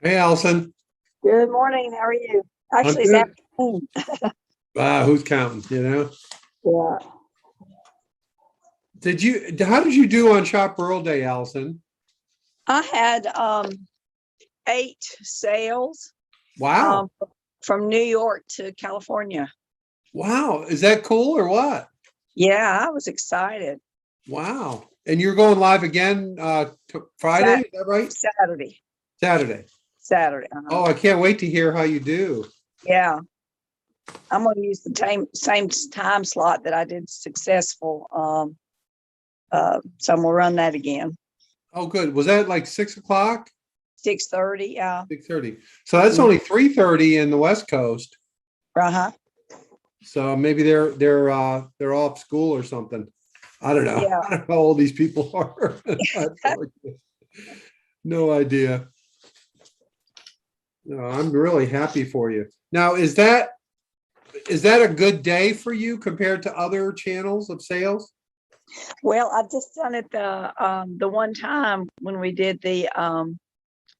Hey, Allison. Good morning. How are you? I'm Actually, it's good. afternoon. Who's counting? Yeah. How did you do on Shop Rural Day, Allison? I had 8 sales Wow. um, from New York to California. Wow. Is that cool or what? Yeah, I was excited. Wow. And you're going live again Friday, Sat is that right? Saturday. Saturday. Saturday. Oh, I can't wait to hear how you do. Yeah. I'm going to use the same time slot that I did successful. So I'm going to run that again. Oh, good. Was that like 6 o'clock? 6:30. Yeah. 6:30. So that's Mhm. only 3:30 in the West Coast. Uh-huh. So maybe they're off school or something. I don't know. Yeah. I don't know how old these people are. I have no idea. No, I'm really happy for you. Now, is that a good day for you compared to other channels of sales? Well, I've just done it the one time when we did the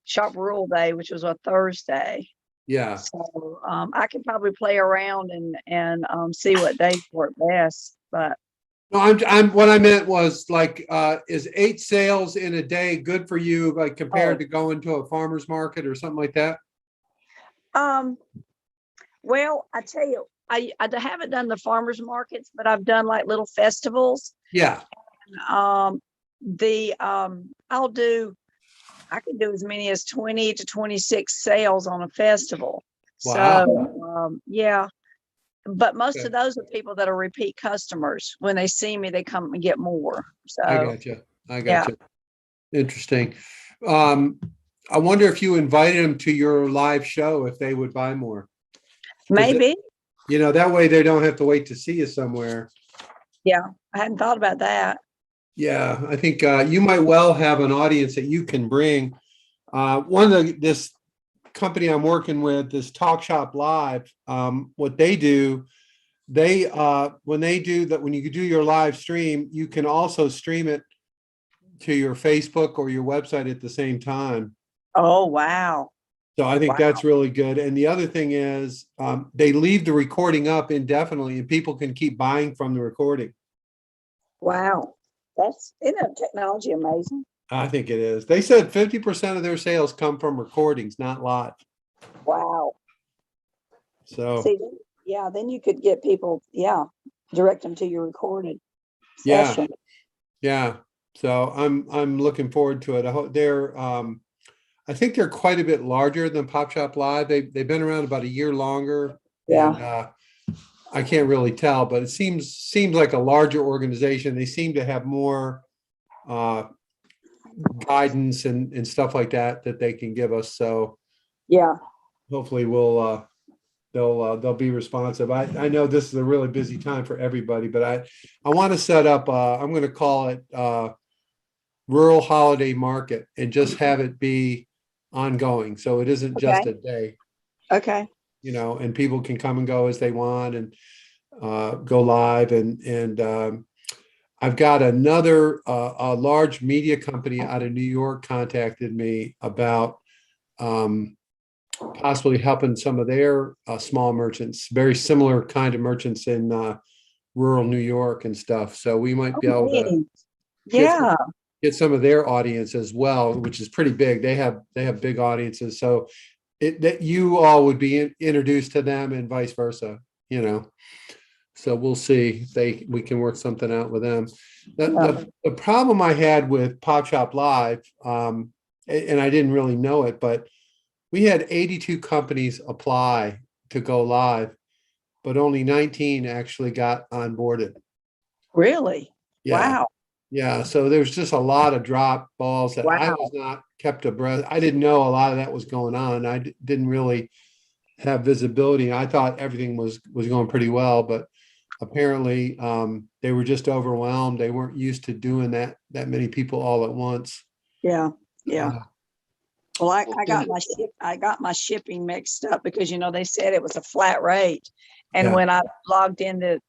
Shop Rural Day, which was a Thursday. Yeah. So I could probably play around and see what days work best. But No, I'm what I meant was like, is 8 sales in a day good for you, like compared oh, to going to a farmer's market or something like that? um, well, I tell you, I haven't done the farmers markets, but I've done like little festivals. Yeah. Um, the I'll do I can do as many as 20 to 26 sales on a festival. So Wow. yeah, but most Okay. of those are people that are repeat customers. When they see me, they come and get more. I So got you. I got yeah, you. Interesting. Um, I wonder if you invited them to your live show if they would buy more. Because maybe. that way they don't have to wait to see you somewhere. Yeah, I hadn't thought about that. Yeah, I think you might well have an audience that you can bring. One of this company I'm working with, this Talk Shop Live, what they do, they when they do that, when you do your live stream, you can also stream it to your Facebook or your website at the same time. Oh, wow. So I think Wow. that's really good. And the other thing is, they leave the recording up indefinitely, and people can keep buying from the recording. Wow. Isn't that technology amazing? I think it is. They said 50% of their sales come from recordings, not live. Wow. So See, yeah, then you could get people, yeah, direct them to your recorded yeah, session. yeah. So I'm looking forward to it. I think they're quite a bit larger than Pop Shop Live. They've been around about a year longer, and Yeah. I can't really tell, but it seems like a larger organization. They seem to have more uh, guidance and stuff like that they can give us. So Yeah. hopefully they'll be responsive. I know this is a really busy time for everybody, but I want to set up. I'm going to call it Rural Holiday Market and just have it be ongoing. So it isn't just Okay. a day, Okay. and people can come and go as they want and go live. And I've got another a large media company out of New York contacted me about possibly helping some of their small merchants, very similar kind of merchants in rural New York and stuff. So we might Oh, be able to neat. get some, Yeah. get some of their audience as well, which is pretty big. They have big audiences. So that you all would be introduced to them and vice versa, you know. So we'll see if we can work something out with them. The, Yeah. the problem I had with Pop Shop Live, and I didn't really know it, but we had 82 companies apply to go live, but only 19 actually got onboarded. Really? Yeah. Wow. Yeah. So there's just a lot of drop balls that I was Wow. not kept abreast. I didn't know a lot of that was going on. I didn't really have visibility. I thought everything was going pretty well, but apparently they were just overwhelmed. They weren't used to doing that many people all at once. Yeah. Yeah. Uh, Well, I got my shipping mixed up because they said it was a flat rate. And yeah. when I logged in the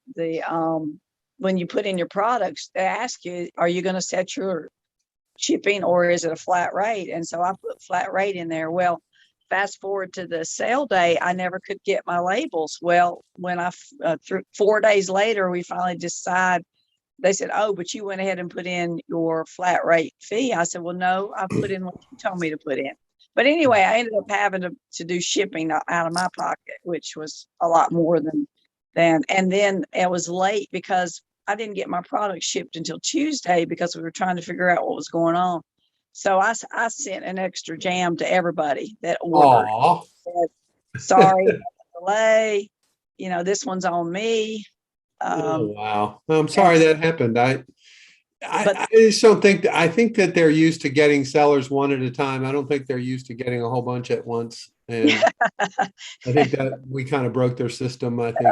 when you put in your products, they ask you, are you going to set your shipping or is it a flat rate? And so I put flat rate in there. Well, fast forward to the sale day, I never could get my labels. Well, when 4 days later, we finally decide, they said, oh, but you went ahead and put in your flat rate fee. I said, well, no, I put in what you told me to put in. But anyway, I ended up having to do shipping out of my pocket, which was a lot more than, and then it was late because I didn't get my product shipped until Tuesday because we were trying to figure out what was going on. So I sent an extra jam to everybody that ordered. Said, sorry, delay. You know, this one's on me. Oh, wow. I'm sorry that happened. I just don't think I think that they're used to getting sellers one at a time. I don't think they're used to getting a whole bunch at once. And I think that we kind of broke their system, I think.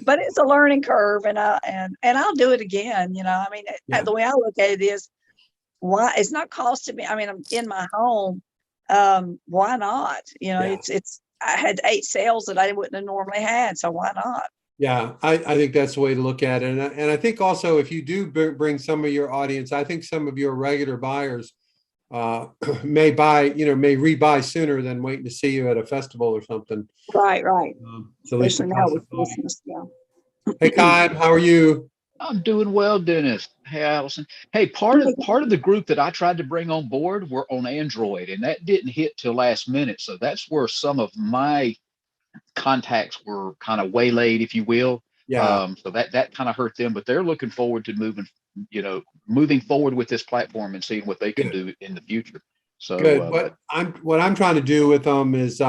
But it's a learning curve, and I'll do it again. You know, I mean, the way I look at it is, why it's not costing me. I mean, I'm in my home. Why not? You know, it's I had 8 sales that I wouldn't have normally had, so why not? Yeah, I think that's the way to look at it. And I think also if you do bring some of your audience, I think some of your regular buyers may rebuy sooner than waiting to see you at a festival or something. Right. So at least Especially now with Christmas, Hey, Kai, how are you? I'm doing well, Dennis. Hey, Allison. Hey, part of the group that I tried to bring on board were on Android, and that didn't hit till last minute. So that's where some of my contacts were kind of waylaid, if you will. Yeah. So that kind of hurt them, but they're looking forward to moving forward with this platform and seeing what they can do in the future. So good. What I'm trying to do with them is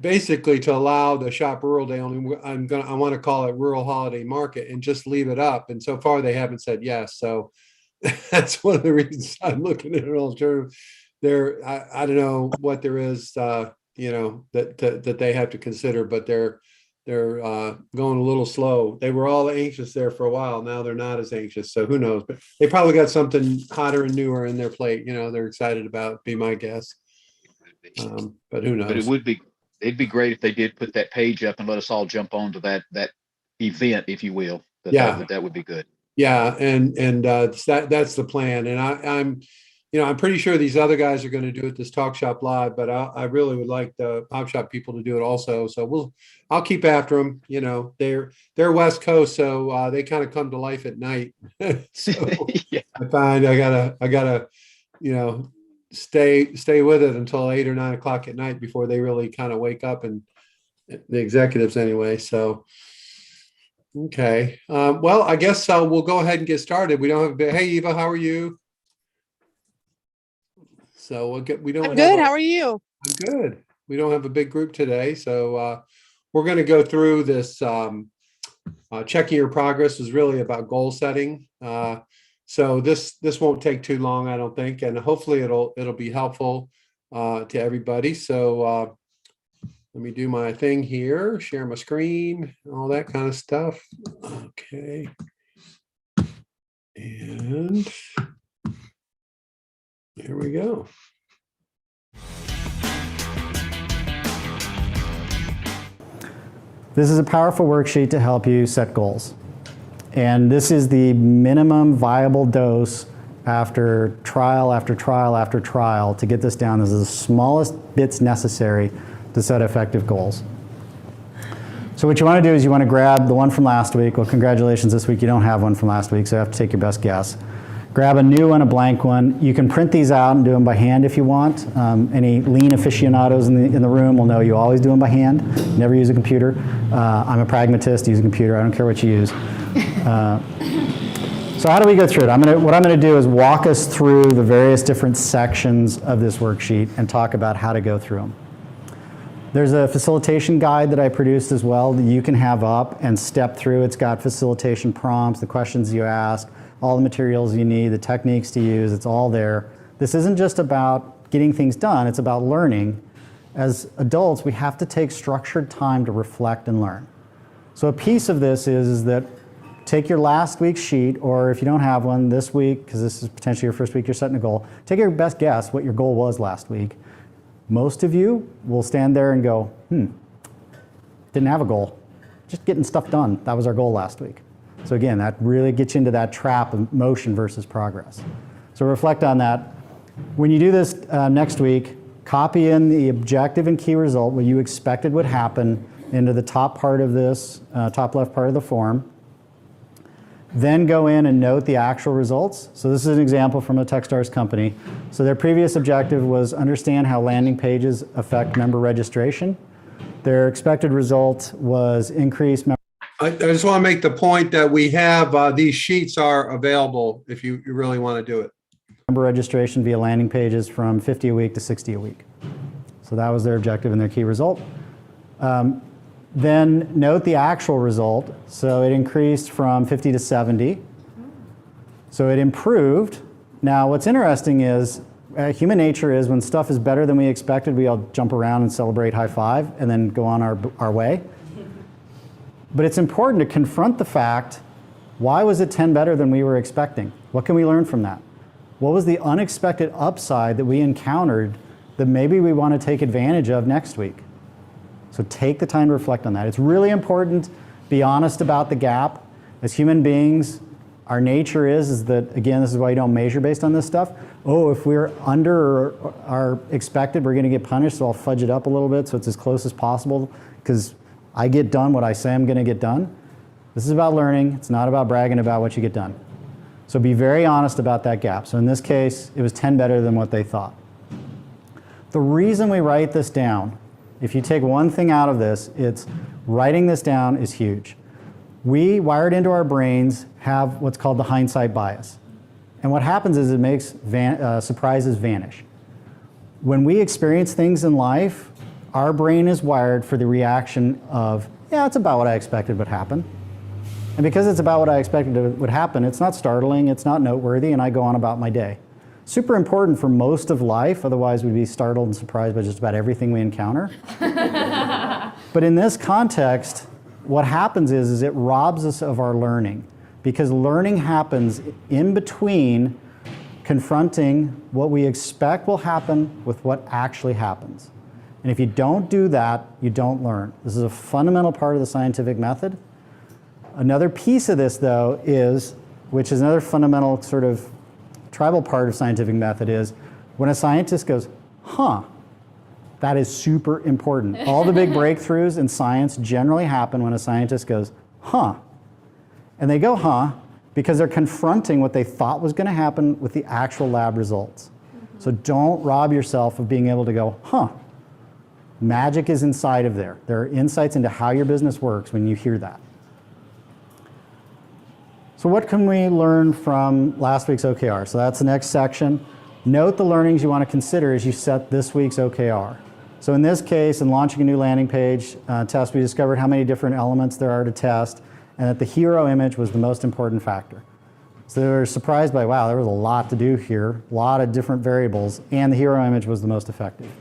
basically to allow the Shop Rural Day only. I want to call it Rural Holiday Market and just leave it up. And so far they haven't said yes. So that's one of the reasons I'm looking at an alternative. I don't know what there is, that they have to consider, but they're going a little slow. They were all anxious there for a while. Now they're not as anxious. So who knows? But they probably got something hotter and newer in their plate. You know, they're excited about. Be my guess. But who knows? But it'd be great if they did put that page up and let us all jump onto that event, if you will. That would be good. Yeah, and that's the plan. And I'm pretty sure these other guys are going to do it, this Talk Shop Live, but I really would like the Pop Shop people to do it also. So I'll keep after them. You know, they're West Coast, so they kind of come to life at night. So I find I gotta, stay with it until 8 or 9 o'clock at night before they really kind of wake up, and the executives anyway. So, okay. Well, I guess we'll go ahead and get started. We don't have hey, Eva, how are you? So I'm good. How are you? I'm good. We don't have a big group today. So we're going to go through this. Checking your progress is really about goal setting. So this won't take too long, I don't think, and hopefully it'll be helpful to everybody. So let me do my thing here, share my screen, all that kind of stuff. Okay. And here we go. This is a powerful worksheet to help you set goals. And this is the minimum viable dose after trial after trial after trial to get this down as the smallest bits necessary to set effective goals. So what you want to do is you want to grab the one from last week. Well, congratulations, this week you don't have one from last week, so you have to take your best guess. Grab a new one, a blank one. You can print these out and do them by hand if you want. Any lean aficionados in the room will know you always do them by hand. Never use a computer. I'm a pragmatist, use a computer. I don't care what you use. So how do we go through it? What I'm going to do is walk us through the various different sections of this worksheet and talk about how to go through them. There's a facilitation guide that I produced as well that you can have up and step through. It's got facilitation prompts, the questions you ask, all the materials you need, the techniques to use, it's all there. This isn't just about getting things done, it's about learning. As adults, we have to take structured time to reflect and learn. So a piece of this is that take your last week's sheet, or if you don't have one this week, because this is potentially your first week you're setting a goal, take your best guess what your goal was last week. Most of you will stand there and go, didn't have a goal, just getting stuff done. That was our goal last week. So again, that really gets you into that trap of motion versus progress. So reflect on that. When you do this next week, copy in the objective and key result, what you expected would happen, into the top part of this, top left part of the form. Then go in and note the actual results. So this is an example from a Techstars company. So their previous objective was understand how landing pages affect member registration. Their expected result was increase member. I just want to make the point that we have, these sheets are available if you really want to do it. Member registration via landing pages from 50 a week to 60 a week. So that was their objective and their key result. Then note the actual result. So it increased from 50 to 70. So it improved. Now what's interesting is human nature is when stuff is better than we expected, we all jump around and celebrate, high five, and then go on our way. But it's important to confront the fact, why was it 10 better than we were expecting? What can we learn from that? What was the unexpected upside that we encountered that maybe we want to take advantage of next week? So take the time to reflect on that. It's really important to be honest about the gap. As human beings, our nature is that, again, this is why you don't measure based on this stuff. Oh, if we're under our expected, we're going to get punished, so I'll fudge it up a little bit so it's as close as possible because I get done what I say I'm going to get done. This is about learning. It's not about bragging about what you get done. So be very honest about that gap. So in this case, it was 10 better than what they thought. The reason we write this down, if you take one thing out of this, it's writing this down is huge. We, wired into our brains, have what's called the hindsight bias. And what happens is it makes surprises vanish. When we experience things in life, our brain is wired for the reaction of, yeah, it's about what I expected would happen. And because it's about what I expected would happen, it's not startling, it's not noteworthy, and I go on about my day. Super important for most of life, otherwise we'd be startled and surprised by just about everything we encounter. But in this context, what happens is it robs us of our learning, because learning happens in between confronting what we expect will happen with what actually happens. And if you don't do that, you don't learn. This is a fundamental part of the scientific method. Another piece of this, though, is, which is another fundamental sort of tribal part of scientific method, is when a scientist goes, huh, that is super important. All the big breakthroughs in science generally happen when a scientist goes, huh. And they go, huh, because they're confronting what they thought was going to happen with the actual lab results. So don't rob yourself of being able to go, huh. Magic is inside of there. There are insights into how your business works when you hear that. So what can we learn from last week's OKR? So that's the next section. Note the learnings you want to consider as you set this week's OKR. So in this case, in launching a new landing page test, we discovered how many different elements there are to test, and that the hero image was the most important factor. So they were surprised by, wow, there was a lot to do here, a lot of different variables, and the hero image was the most effective.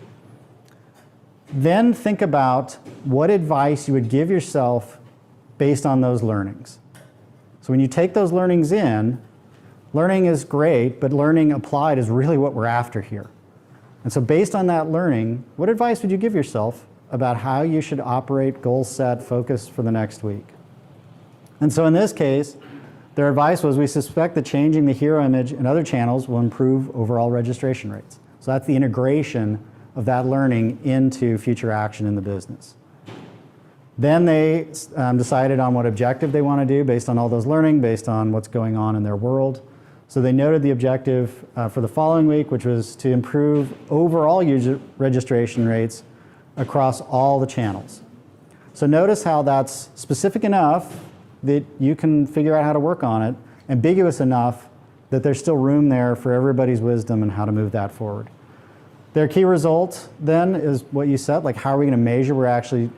Then think about what advice you would give yourself based on those learnings. So when you take those learnings in, learning is great, but learning applied is really what we're after here. And so based on that learning, what advice would you give yourself about how you should operate, goal set, focus for the next week? And so in this case, their advice was, we suspect that changing the hero image in other channels will improve overall registration rates. So that's the integration of that learning into future action in the business. Then they decided on what objective they want to do based on all those learning, based on what's going on in their world. So they noted the objective for the following week, which was to improve overall user registration rates across all the channels. So notice how that's specific enough that you can figure out how to work on it, ambiguous enough that there's still room there for everybody's wisdom and how to move that forward. Their key result then is what you said, like how are we going to measure we're actually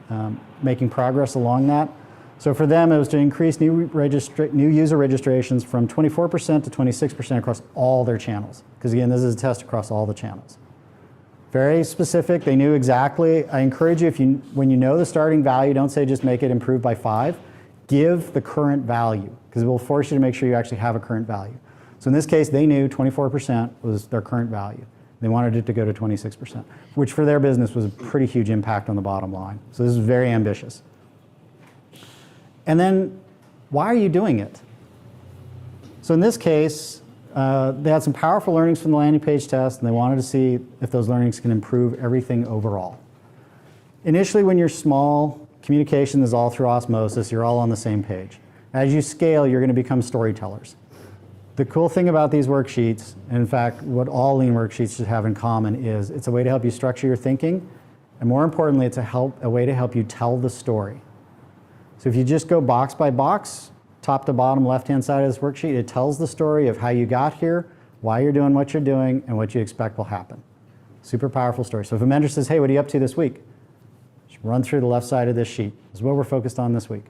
making progress along that. So for them, it was to increase new user registrations from 24% to 26% across all their channels. Because again, this is a test across all the channels. Very specific, they knew exactly. I encourage you, when you know the starting value, don't say just make it improve by 5. Give the current value, because it will force you to make sure you actually have a current value. So in this case, they knew 24% was their current value. They wanted it to go to 26%, which for their business was a pretty huge impact on the bottom line. So this is very ambitious. And then, why are you doing it? So in this case, They had some powerful learnings from the landing page test, and they wanted to see if those learnings can improve everything overall. Initially, when you're small, communication is all through osmosis. You're all on the same page. As you scale, you're going to become storytellers. The cool thing about these worksheets, and in fact, what all lean worksheets should have in common, is it's a way to help you structure your thinking, and more importantly, it's a way to help you tell the story. So if you just go box by box, top to bottom, left-hand side of this worksheet, it tells the story of how you got here, why you're doing what you're doing, and what you expect will happen. Super powerful story. So if a mentor says, hey, what are you up to this week? Just run through the left side of this sheet. This is what we're focused on this week.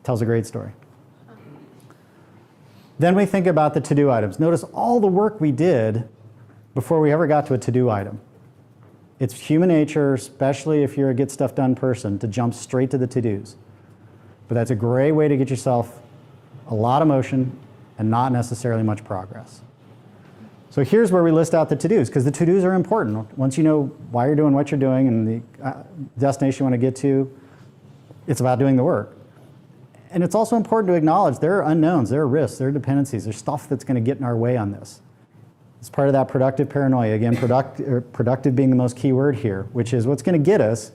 Tells a great story. Then we think about the to-do items. Notice all the work we did before we ever got to a to-do item. It's human nature, especially if you're a get stuff done person, to jump straight to the to-dos. But that's a great way to get yourself a lot of motion and not necessarily much progress. So here's where we list out the to-dos, because the to-dos are important. Once you know why you're doing what you're doing and the destination you want to get to, it's about doing the work. And it's also important to acknowledge there are unknowns, there are risks, there are dependencies, there's stuff that's going to get in our way on this. It's part of that productive paranoia. Again, productive being the most key word here, which is what's going to get us,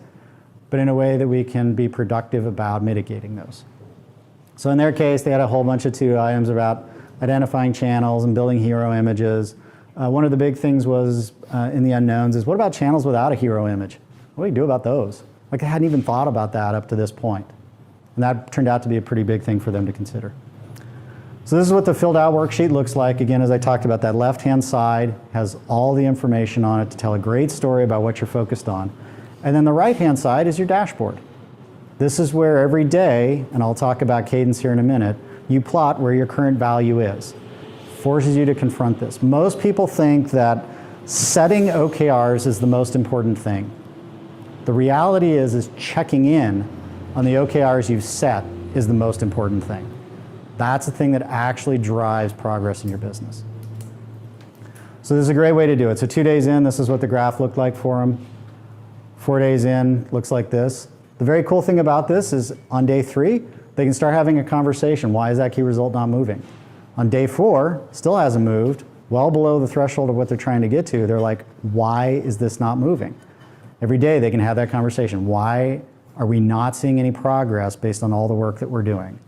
but in a way that we can be productive about mitigating those. So in their case, they had a whole bunch of to-do items about identifying channels and building hero images. One of the big things was in the unknowns is, what about channels without a hero image? What do we do about those? Like, I hadn't even thought about that up to this point. And that turned out to be a pretty big thing for them to consider. So this is what the filled out worksheet looks like. Again, as I talked about, that left-hand side has all the information on it to tell a great story about what you're focused on. And then the right-hand side is your dashboard. This is where every day, and I'll talk about cadence here in a minute, you plot where your current value is. Forces you to confront this. Most people think that setting OKRs is the most important thing. The reality is checking in on the OKRs you've set is the most important thing. That's the thing that actually drives progress in your business. So this is a great way to do it. So 2 days in, this is what the graph looked like for them. 4 days in, looks like this. The very cool thing about this is on day 3, they can start having a conversation. Why is that key result not moving? On day 4, still hasn't moved, well below the threshold of what they're trying to get to. They're like, why is this not moving? Every day they can have that conversation. Why are we not seeing any progress based on all the work that we're doing?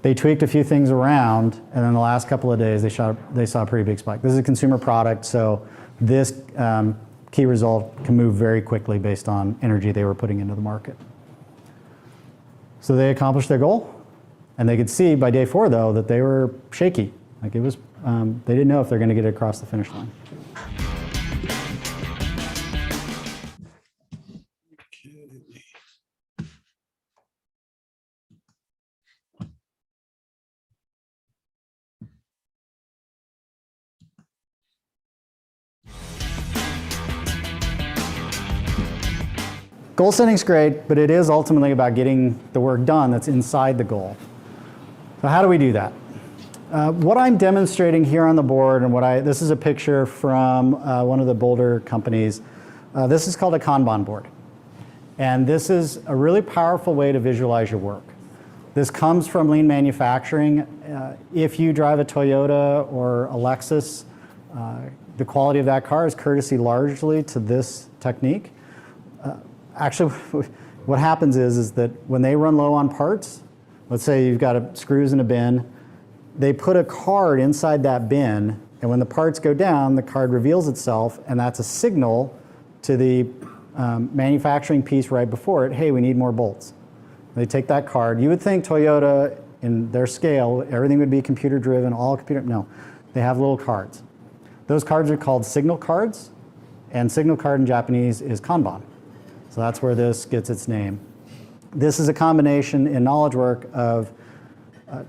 They tweaked a few things around, and then the last couple of days they saw a pretty big spike. This is a consumer product, so this key result can move very quickly based on energy they were putting into the market. So they accomplished their goal, and they could see by day 4, though, that they were shaky. Like, it was, they didn't know if they're going to get it across the finish line. Goal setting is great, but it is ultimately about getting the work done that's inside the goal. So how do we do that? What I'm demonstrating here on the board, and this is a picture from one of the Boulder companies. This is called a Kanban board. And this is a really powerful way to visualize your work. This comes from lean manufacturing. If you drive a Toyota or a Lexus, the quality of that car is courtesy largely to this technique. Actually, what happens is that when they run low on parts, let's say you've got screws in a bin, they put a card inside that bin, and when the parts go down, the card reveals itself, and that's a signal to the manufacturing piece right before it, hey, we need more bolts. They take that card. You would think Toyota, in their scale, everything would be computer driven, all computer, no. They have little cards. Those cards are called signal cards, and signal card in Japanese is Kanban. So that's where this gets its name. This is a combination in knowledge work of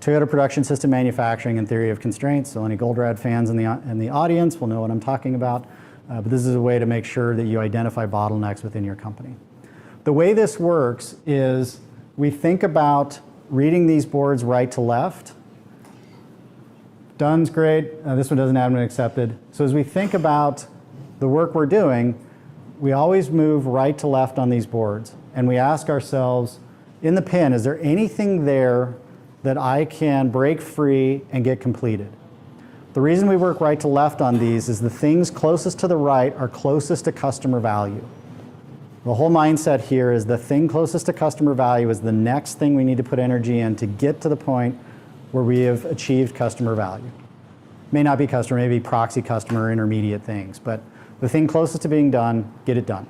Toyota production system manufacturing and theory of constraints. So any Goldrad fans in the audience will know what I'm talking about. But this is a way to make sure that you identify bottlenecks within your company. The way this works is we think about reading these boards right to left. Done's great. This one doesn't have been accepted. So as we think about the work we're doing, we always move right to left on these boards. And we ask ourselves, in the pin, is there anything there that I can break free and get completed? The reason we work right to left on these is the things closest to the right are closest to customer value. The whole mindset here is the thing closest to customer value is the next thing we need to put energy in to get to the point where we have achieved customer value. May not be customer, maybe proxy customer, intermediate things, but the thing closest to being done, get it done.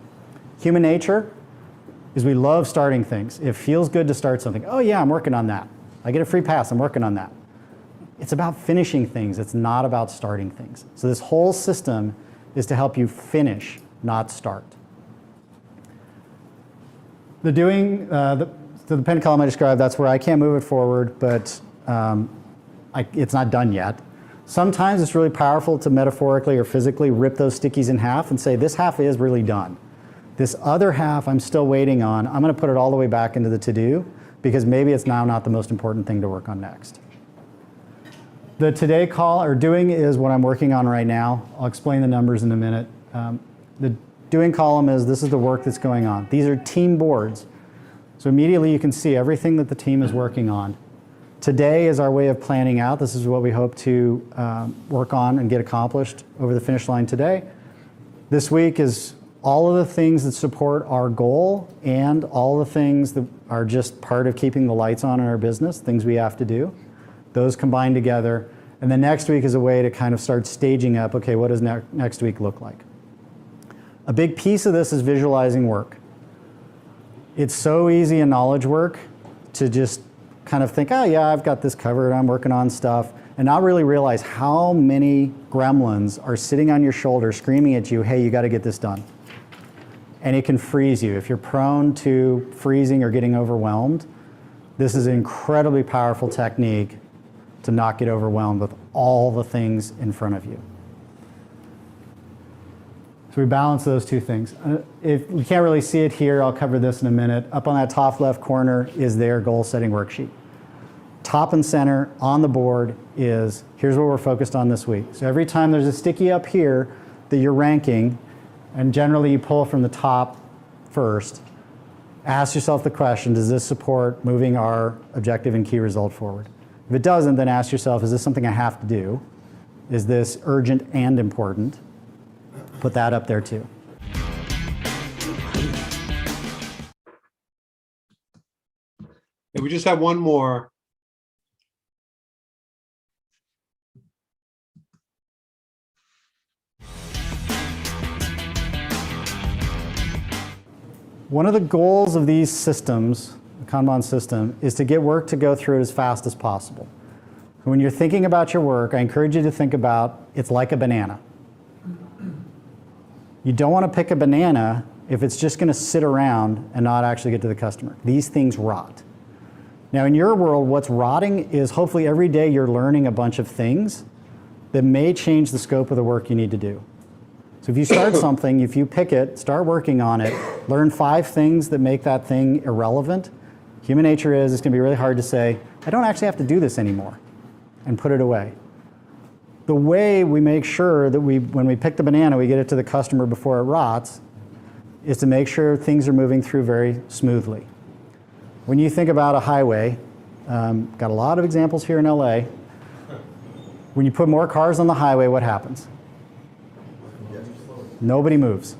Human nature is we love starting things. It feels good to start something. Oh yeah, I'm working on that. I get a free pass, I'm working on that. It's about finishing things, it's not about starting things. So this whole system is to help you finish, not start. The doing, the pen column I described, that's where I can't move it forward, but it's not done yet. Sometimes it's really powerful to metaphorically or physically rip those stickies in half and say, this half is really done. This other half I'm still waiting on. I'm going to put it all the way back into the to-do because maybe it's now not the most important thing to work on next. The today call or doing is what I'm working on right now. I'll explain the numbers in a minute. The doing column is this is the work that's going on. These are team boards. So immediately you can see everything that the team is working on. Today is our way of planning out. This is what we hope to work on and get accomplished over the finish line today. This week is all of the things that support our goal and all the things that are just part of keeping the lights on in our business, things we have to do. Those combined together. And then next week is a way to kind of start staging up, okay, what does next week look like? A big piece of this is visualizing work. It's so easy in knowledge work to just kind of think, oh yeah, I've got this covered, I'm working on stuff, and not really realize how many gremlins are sitting on your shoulder screaming at you, hey, you got to get this done. And it can freeze you. If you're prone to freezing or getting overwhelmed, this is an incredibly powerful technique to not get overwhelmed with all the things in front of you. So we balance those two things. If we can't really see it here, I'll cover this in a minute. Up on that top left corner is their goal setting worksheet. Top and center on the board is, here's what we're focused on this week. So every time there's a sticky up here that you're ranking, and generally you pull from the top first, ask yourself the question, does this support moving our objective and key result forward? If it doesn't, then ask yourself, is this something I have to do? Is this urgent and important? Put that up there too. And we just have one more. One of the goals of these systems, the Kanban system, is to get work to go through it as fast as possible. When you're thinking about your work, I encourage you to think about it's like a banana. You don't want to pick a banana if it's just going to sit around and not actually get to the customer. These things rot. Now in your world, what's rotting is hopefully every day you're learning a bunch of things that may change the scope of the work you need to do. So if you start something, if you pick it, start working on it, learn 5 things that make that thing irrelevant. Human nature is it's going to be really hard to say, I don't actually have to do this anymore, and put it away. The way we make sure that when we pick the banana, we get it to the customer before it rots, is to make sure things are moving through very smoothly. When you think about a highway, got a lot of examples here in LA. When you put more cars on the highway, what happens? Nobody moves.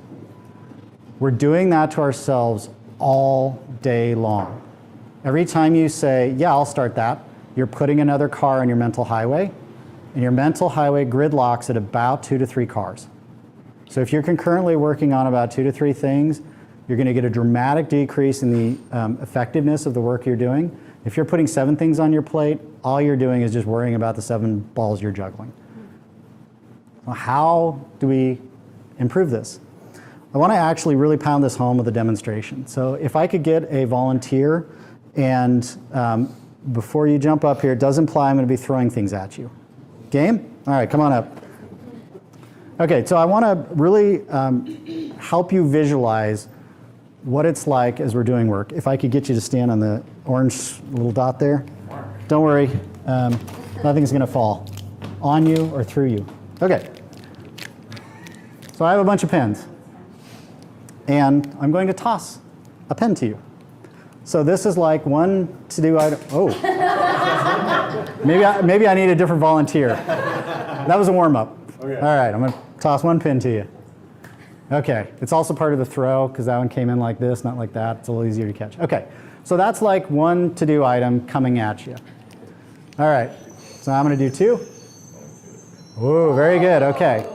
We're doing that to ourselves all day long. Every time you say, yeah, I'll start that, you're putting another car on your mental highway, and your mental highway gridlocks at about 2 to 3 cars. So if you're concurrently working on about 2 to 3 things, you're going to get a dramatic decrease in the effectiveness of the work you're doing. If you're putting 7 things on your plate, all you're doing is just worrying about the 7 balls you're juggling. Well, how do we improve this? I want to actually really pound this home with a demonstration. So if I could get a volunteer, and before you jump up here, it does imply I'm going to be throwing things at you. Game? All right, come on up. Okay, so I want to really help you visualize what it's like as we're doing work. If I could get you to stand on the orange little dot there. Don't worry, nothing's going to fall on you or through you. Okay. So I have a bunch of pens, and I'm going to toss a pen to you. So this is like one to-do item. Oh, maybe I need a different volunteer. That was a warm-up. Okay. All right, I'm gonna toss one pin to you. Okay, it's also part of the throw because that one came in like this, not like that. It's a little easier to catch. Okay, so that's like one to-do item coming at you. All right, so I'm gonna do 2. Ooh, very good, okay.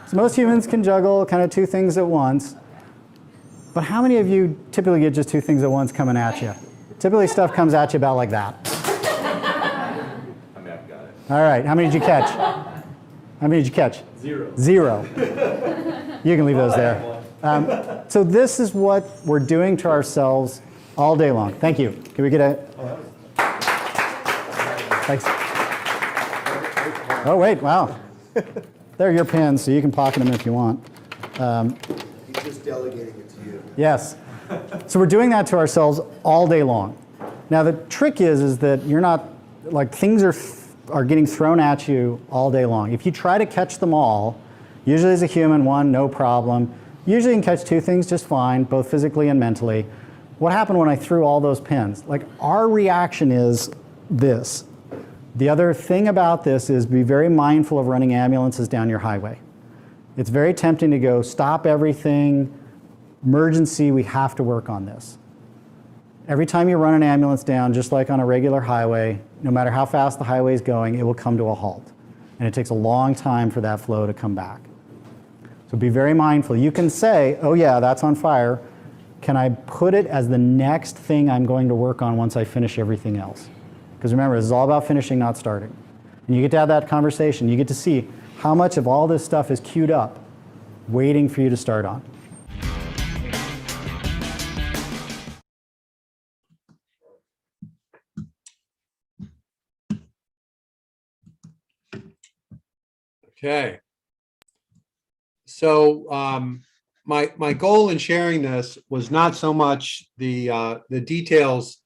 So most humans can juggle kind of 2 things at once, but how many of you typically get just 2 things at once coming at you? Typically stuff comes at you about like that. I mean, I've got it. All right, how many did you catch? How many did you catch? 0. 0. You can leave those there. So this is what we're doing to ourselves all day long. Thank you. Can we get a... Thanks. Oh, wait, wow. They're your pins, so you can pocket them if you want. He's just delegating it to you. Yes. So we're doing that to ourselves all day long. Now the trick is that you're not, like things are getting thrown at you all day long. If you try to catch them all, usually as a human, 1, no problem. Usually you can catch 2 things just fine, both physically and mentally. What happened when I threw all those pins? Like our reaction is this. The other thing about this is be very mindful of running ambulances down your highway. It's very tempting to go, stop everything, emergency, we have to work on this. Every time you run an ambulance down, just like on a regular highway, no matter how fast the highway is going, it will come to a halt. And it takes a long time for that flow to come back. So be very mindful. You can say, oh yeah, that's on fire. Can I put it as the next thing I'm going to work on once I finish everything else? Because remember, this is all about finishing, not starting. And you get to have that conversation. You get to see how much of all this stuff is queued up, waiting for you to start on. Okay. So my goal in sharing this was not so much the details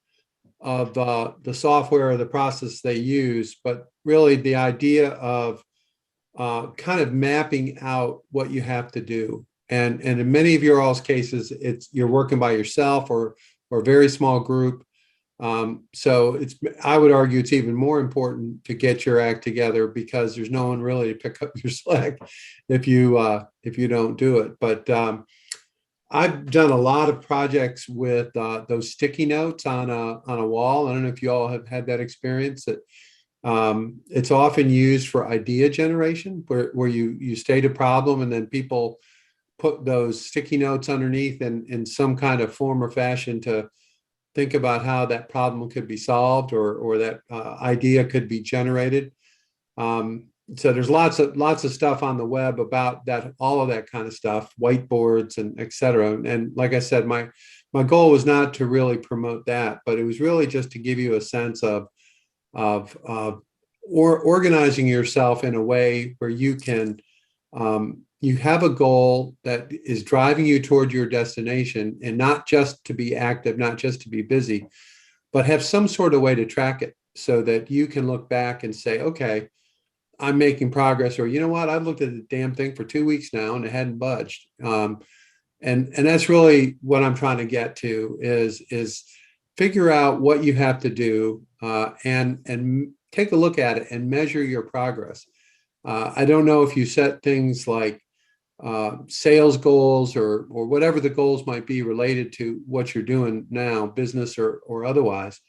of the software or the process they use, but really the idea of kind of mapping out what you have to do. And in many of your all's cases, you're working by yourself or a very small group. So I would argue it's even more important to get your act together because there's no one really to pick up your slack if you don't do it. But I've done a lot of projects with those sticky notes on a wall. I don't know if you all have had that experience. That it's often used for idea generation, where you state a problem and then people put those sticky notes underneath in some kind of form or fashion to think about how that problem could be solved or that idea could be generated. So there's lots of stuff on the web about that, all of that kind of stuff, whiteboards and et cetera. And like I said, my goal was not to really promote that, but it was really just to give you a sense of organizing yourself in a way where you can, you have a goal that is driving you toward your destination, and not just to be active, not just to be busy, but have some sort of way to track it so that you can look back and say, okay, I'm making progress, or you know what, I've looked at the damn thing for 2 weeks now and it hadn't budged. And that's really what I'm trying to get to is figure out what you have to do and take a look at it and measure your progress. I don't know if you set things like sales goals or whatever the goals might be related to what you're doing now, business or otherwise,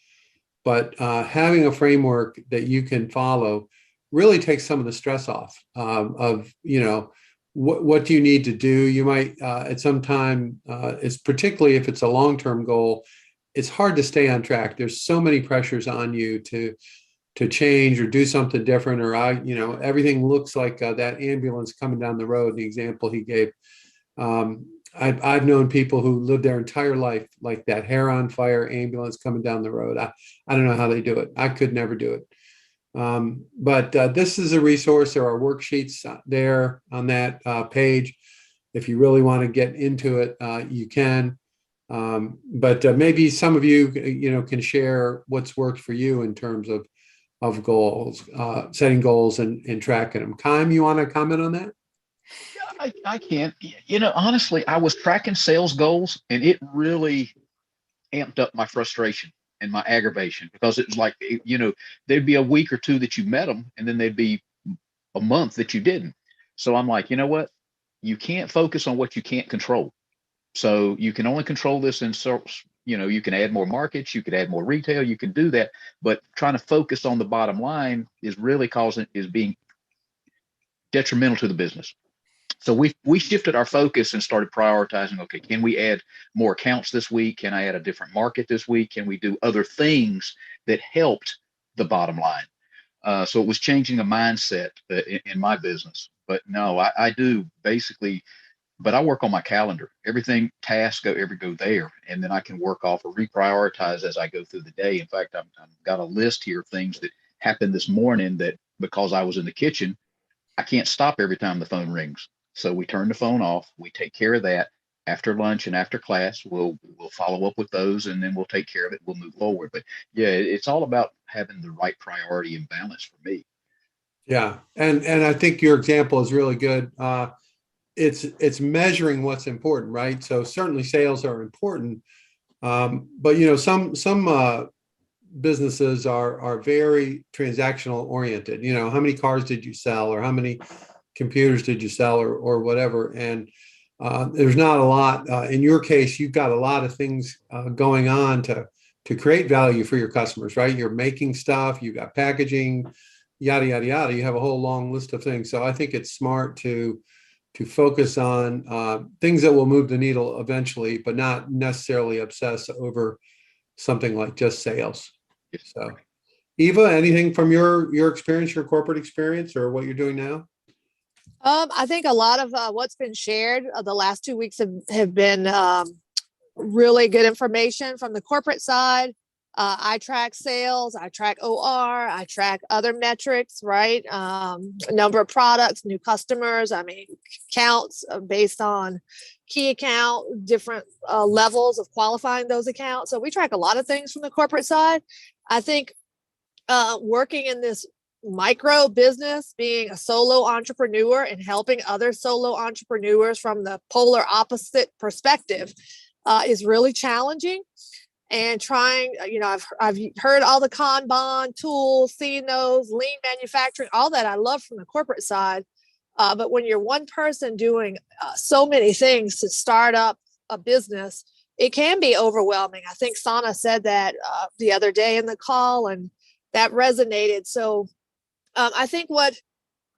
but having a framework that you can follow really takes some of the stress off of, you know, what do you need to do? You might at some time, it's particularly if it's a long-term goal, it's hard to stay on track. There's so many pressures on you to change or do something different, or everything looks like that ambulance coming down the road, the example he gave. I've known people who live their entire life like that, hair on fire ambulance coming down the road. I don't know how they do it. I could never do it. But this is a resource. There are worksheets there on that page. If you really want to get into it, you can. But maybe some of you, can share what's worked for you in terms of goals, setting goals and tracking them. Kaim, you want to comment on that? I can. Honestly, I was tracking sales goals, and it really amped up my frustration and my aggravation, because it was like, there'd be a week or two that you met them, and then they'd be a month that you didn't. So I'm like, you know what? You can't focus on what you can't control. So you can only control this in sorts, you can add more markets, you could add more retail, you can do that, but trying to focus on the bottom line is really being detrimental to the business. So we shifted our focus and started prioritizing, okay, can we add more accounts this week? Can I add a different market this week? Can we do other things that helped the bottom line? So it was changing a mindset in my business. But no, I do basically, but I work on my calendar. Everything tasks go there, and then I can work off or reprioritize as I go through the day. In fact, I've got a list here of things that happened this morning that because I was in the kitchen, I can't stop every time the phone rings. So we turn the phone off. We take care of that after lunch and after class. We'll follow up with those, and then we'll take care of it. We'll move forward. But yeah, it's all about having the right priority and balance for me. Yeah. And I think your example is really good. It's measuring what's important, right? So certainly sales are important. But some businesses are very transactional oriented. How many cars did you sell, or how many computers did you sell, or whatever. And there's not a lot. In your case, you've got a lot of things going on to create value for your customers, right? You're making stuff, you've got packaging, yada, yada, yada. You have a whole long list of things. So I think it's smart to focus on things that will move the needle eventually, but not necessarily obsess over something like just sales. So Eva, anything from your experience, your corporate experience, or what you're doing now? I think a lot of what's been shared the last 2 weeks have been really good information from the corporate side. I track sales, I track OR, I track other metrics, right? Number of products, new customers, counts based on key account, different levels of qualifying those accounts. So we track a lot of things from the corporate side. I think working in this micro business, being a solo entrepreneur and helping other solo entrepreneurs from the polar opposite perspective is really challenging. And trying, I've heard all the Kanban tools, seen those, lean manufacturing, all that I love from the corporate side. But when you're one person doing so many things to start up a business, it can be overwhelming. I think Sana said that the other day in the call, and that resonated. So I think what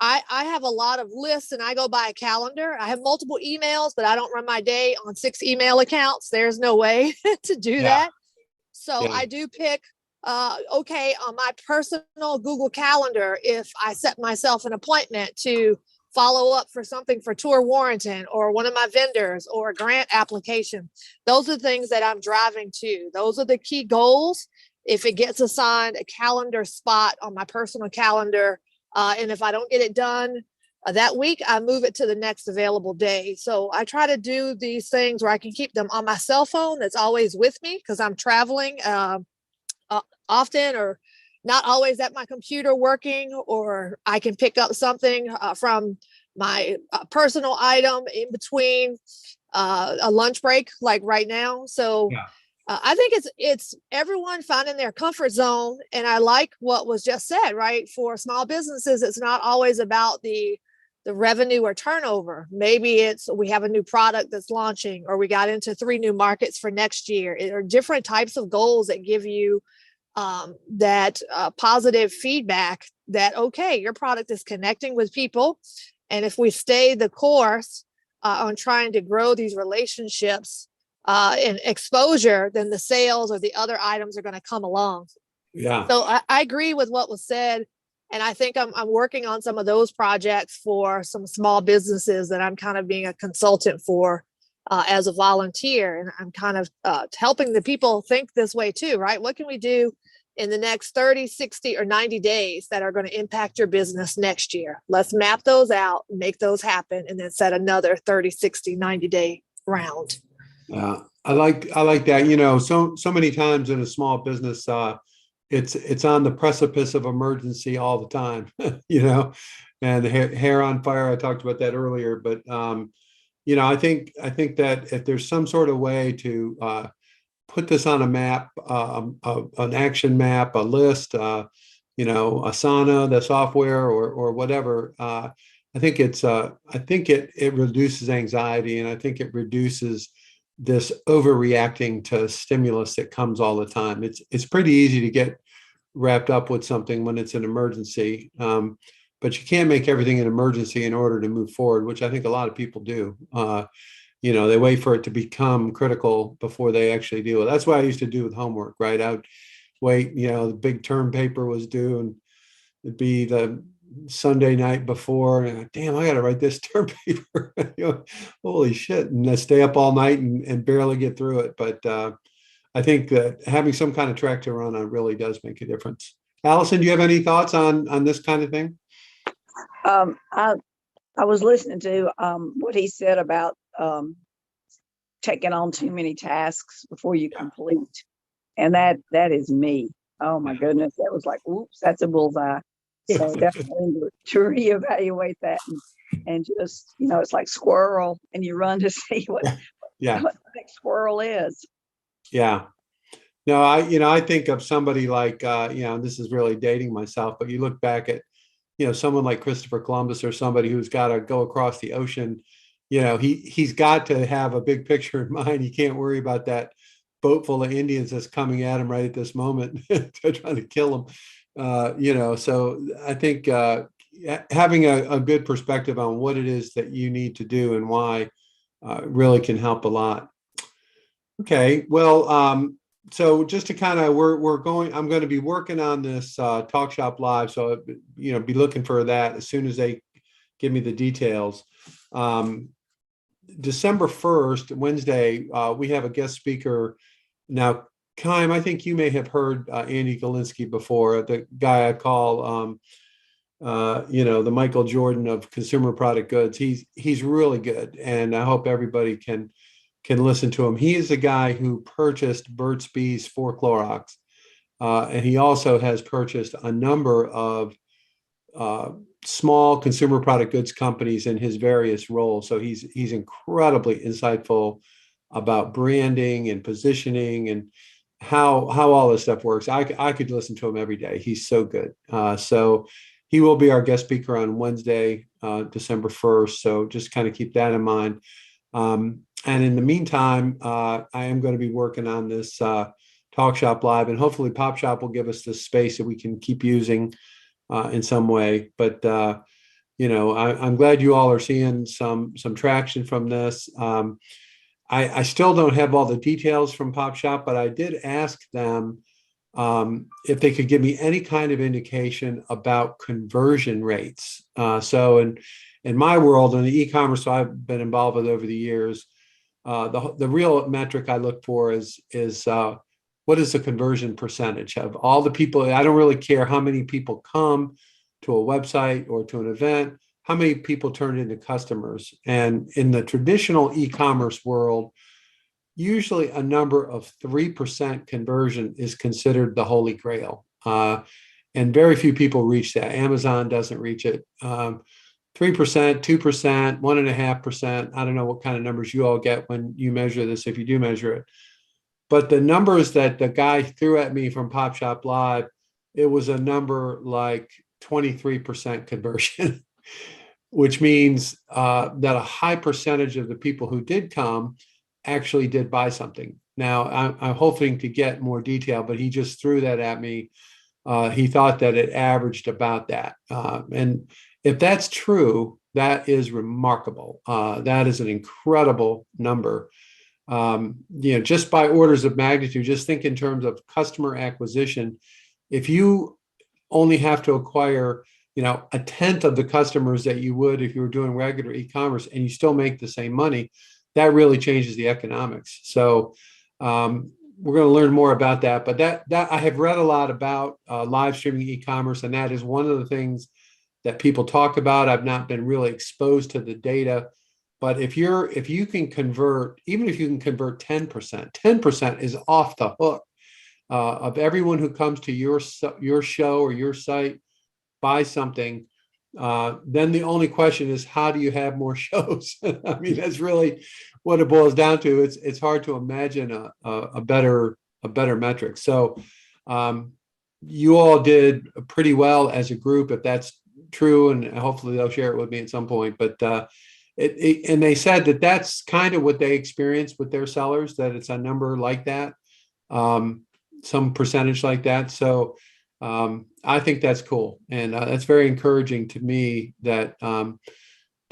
I have a lot of lists, and I go by a calendar. I have multiple emails, but I don't run my day on 6 email accounts. There's no way to do that. So I do pick, okay, on my personal Google Calendar, if I set myself an appointment to follow up for something for Tour Warrington or one of my vendors or a grant application, those are things that I'm driving to. Those are the key goals. If it gets assigned a calendar spot on my personal calendar, and if I don't get it done that week, I move it to the next available day. So I try to do these things where I can keep them on my cell phone that's always with me, because I'm traveling often, or not always at my computer working, or I can pick up something from my personal item in between a lunch break, like right now. So I think it's everyone finding their comfort zone. And I like what was just said, right? For small businesses, it's not always about the revenue or turnover. Maybe it's we have a new product that's launching, or we got into 3 new markets for next year, or different types of goals that give you that positive feedback that, okay, your product is connecting with people. And if we stay the course on trying to grow these relationships and exposure, then the sales or the other items are going to come along. Yeah. So I agree with what was said. And I think I'm working on some of those projects for some small businesses that I'm kind of being a consultant for as a volunteer. And I'm kind of helping the people think this way too, right? What can we do in the next 30, 60, or 90 days that are going to impact your business next year? Let's map those out, make those happen, and then set another 30, 60, 90-day round. I like that. So many times in a small business, it's on the precipice of emergency all the time, and the hair on fire. I talked about that earlier, but I think that if there's some sort of way to put this on a map, an action map, a list, Asana, the software, or whatever. I think it reduces anxiety, and I think it reduces this overreacting to stimulus that comes all the time. It's pretty easy to get wrapped up with something when it's an emergency, but you can't make everything an emergency in order to move forward, which I think a lot of people do. They wait for it to become critical before they actually do it. That's what I used to do with homework, right? I would wait, the big term paper was due, and it'd be the Sunday night before, and damn, I got to write this term paper. Holy shit. And I stay up all night and barely get through it. But I think that having some kind of track to run on really does make a difference. Allison, do you have any thoughts on this kind of thing? I was listening to what he said about taking on too many tasks before you complete. And that is me. Oh my goodness. That was like, oops, that's a bullseye. So definitely to reevaluate that and just, it's like squirrel, and you run to see what the next squirrel is. Yeah. No, I think of somebody like, this is really dating myself, but you look back at, someone like Christopher Columbus, or somebody who's got to go across the ocean. He's got to have a big picture in mind. He can't worry about that boat full of Indians that's coming at him right at this moment trying to kill him. So I think having a good perspective on what it is that you need to do and why really can help a lot. Okay, well, so just to kind of, I'm going to be working on this Talk Shop Live. So, be looking for that as soon as they give me the details. December 1st, Wednesday, we have a guest speaker. Now, Kym, I think you may have heard Andy Galinsky before, the guy I call, the Michael Jordan of consumer product goods. He's really good, and I hope everybody can listen to him. He is the guy who purchased Burt's Bees for Clorox, and he also has purchased a number of small consumer product goods companies in his various roles. So he's incredibly insightful about branding and positioning and how all this stuff works. I could listen to him every day. He's so good. So he will be our guest speaker on Wednesday, December 1st. So just kind of keep that in mind. And in the meantime, I am going to be working on this Talk Shop Live, and hopefully Pop Shop will give us the space that we can keep using in some way. But I'm glad you all are seeing some traction from this. I still don't have all the details from Pop Shop, but I did ask them if they could give me any kind of indication about conversion rates. So in my world, in the e-commerce I've been involved with over the years, the real metric I look for is what is the conversion percentage of all the people? I don't really care how many people come to a website or to an event, how many people turn into customers. And in the traditional e-commerce world, usually a number of 3% conversion is considered the holy grail. And very few people reach that. Amazon doesn't reach it. 3%, 2%, 1.5%. I don't know what kind of numbers you all get when you measure this, if you do measure it. But the numbers that the guy threw at me from Pop Shop Live, it was a number like 23% conversion, which means that a high percentage of the people who did come actually did buy something. Now, I'm hoping to get more detail, but he just threw that at me. He thought that it averaged about that. And if that's true, that is remarkable. That is an incredible number. Just by orders of magnitude, just think in terms of customer acquisition. If you only have to acquire, a tenth of the customers that you would if you were doing regular e-commerce, and you still make the same money, that really changes the economics. So we're going to learn more about that. But that I have read a lot about live streaming e-commerce, and that is one of the things that people talk about. I've not been really exposed to the data. But if you can convert, even if you can convert 10%, 10% is off the hook of everyone who comes to your show or your site, buy something. Then the only question is, how do you have more shows? I mean, that's really what it boils down to. It's hard to imagine a better metric. So you all did pretty well as a group, if that's true, and hopefully they'll share it with me at some point. But and they said that that's kind of what they experienced with their sellers, that it's a number like that, some percentage like that. So I think that's cool, and that's very encouraging to me that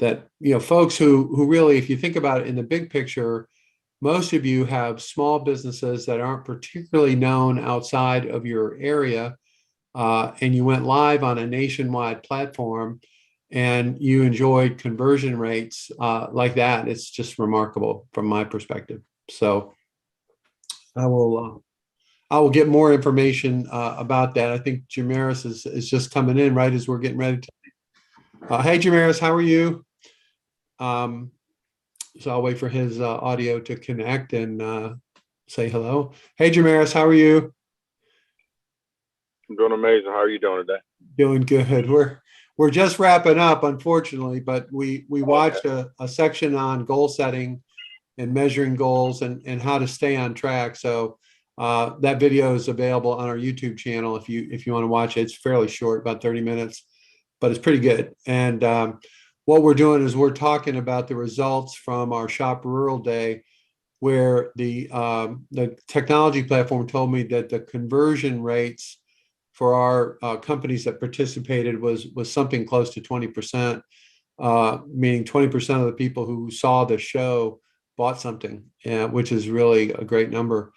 that folks who really, if you think about it in the big picture, most of you have small businesses that aren't particularly known outside of your area, and you went live on a nationwide platform, and you enjoyed conversion rates like that. It's just remarkable from my perspective. So I will get more information about that. I think Jamaris is just coming in right as we're getting ready to. Hey, Jamaris, how are you? So I'll wait for his audio to connect and say hello. Hey, Jamaris, how are you? I'm doing amazing. How are you doing today? Doing good. We're just wrapping up, unfortunately, but we watched a section on goal setting and measuring goals and how to stay on track. So that video is available on our YouTube channel if you want to watch it. It's fairly short, about 30 minutes, but it's pretty good. And what we're doing is we're talking about the results from our Shop Rural Day, where the technology platform told me that the conversion rates for our companies that participated was something close to 20%, meaning 20% of the people who saw the show bought something, which is really a great number.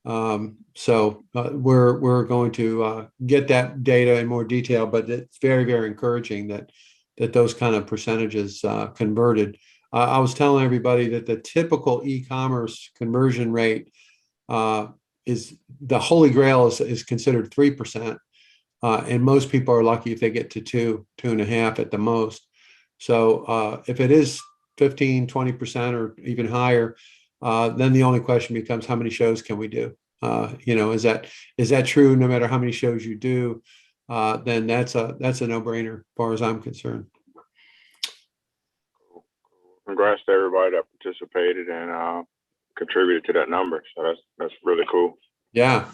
So we're going to get that data in more detail, but it's very, very encouraging that those kind of percentages converted. I was telling everybody that the typical e-commerce conversion rate is the holy grail is considered 3%. And most people are lucky if they get to 2.5 at the most. So if it is 15, 20% or even higher, then the only question becomes how many shows can we do? Is that true? No matter how many shows you do, then that's a no-brainer as far as I'm concerned. Congrats to everybody that participated and contributed to that number. So that's really cool. Yeah.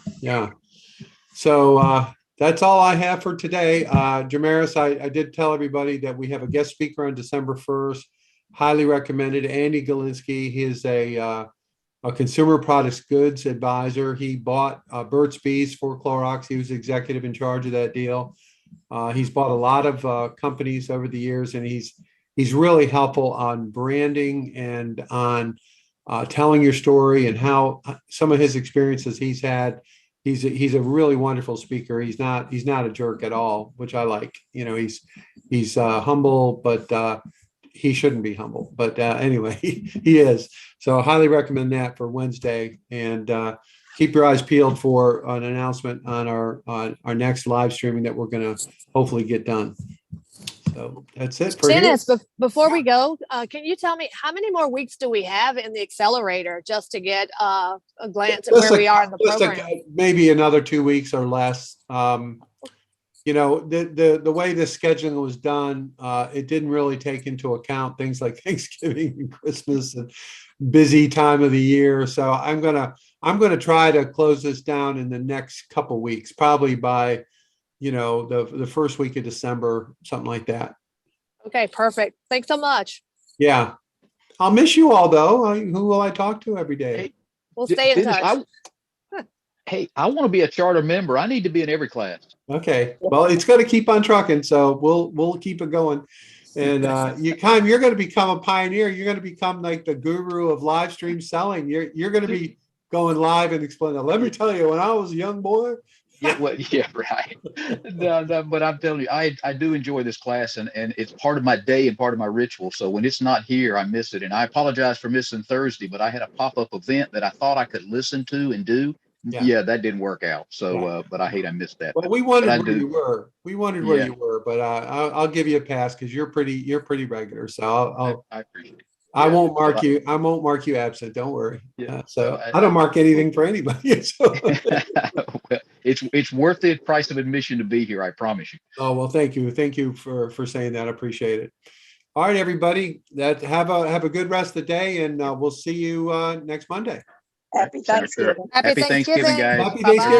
So that's all I have for today. Jamaris, I did tell everybody that we have a guest speaker on December 1st. Highly recommended. Andy Galinsky. He is a consumer products goods advisor. He bought Burt's Bees for Clorox. He was executive in charge of that deal. He's bought a lot of companies over the years, and he's really helpful on branding and on telling your story and how some of his experiences he's had. He's a really wonderful speaker. He's not a jerk at all, which I like. He's humble, but he shouldn't be humble. But anyway, he is. So I highly recommend that for Wednesday. And keep your eyes peeled for an announcement on our next live streaming that we're going to hopefully get done. So that's it for Dennis, here. before we go, can you tell me how many more weeks do we have in the Accelerator, just to get a glance at where we are in the program? Maybe another 2 weeks or less. The way the scheduling was done, it didn't really take into account things like Thanksgiving and Christmas and busy time of the year. So I'm gonna try to close this down in the next couple weeks, probably by the first week of December, something like that. Okay, perfect. Thanks so much. Yeah. I'll miss you all though. Who will I talk to every day? Hey, We'll stay in Dennis, touch. Hey, I want to be a charter member. I need to be in every class. Okay. Well, it's going to keep on trucking, so we'll keep it going. And you're going to become a pioneer. You're going to become like the guru of live stream selling. You're going to be going live and explaining. Let me tell you, when I was a young boy. Yeah, right. No, but I'm telling you, I do enjoy this class, and it's part of my day and part of my ritual. So when it's not here, I miss it. And I apologize for missing Thursday, but I had a pop-up event that I thought I could listen to and do. Yeah, that didn't work out. So, but I missed that. Well, we wondered where you were. We wondered where you were, but I'll give you a pass because you're pretty regular. So I appreciate it. I won't mark you. I won't mark you absent. Don't worry. So I don't mark anything for anybody. So. Well, it's worth the price of admission to be here. I promise you. Oh, well, thank you. Thank you for saying that. I appreciate it. All right, everybody. Have a good rest of the day, and we'll see you next Monday. Happy Thanksgiving. Happy Thanksgiving, guys. Happy Thanksgiving.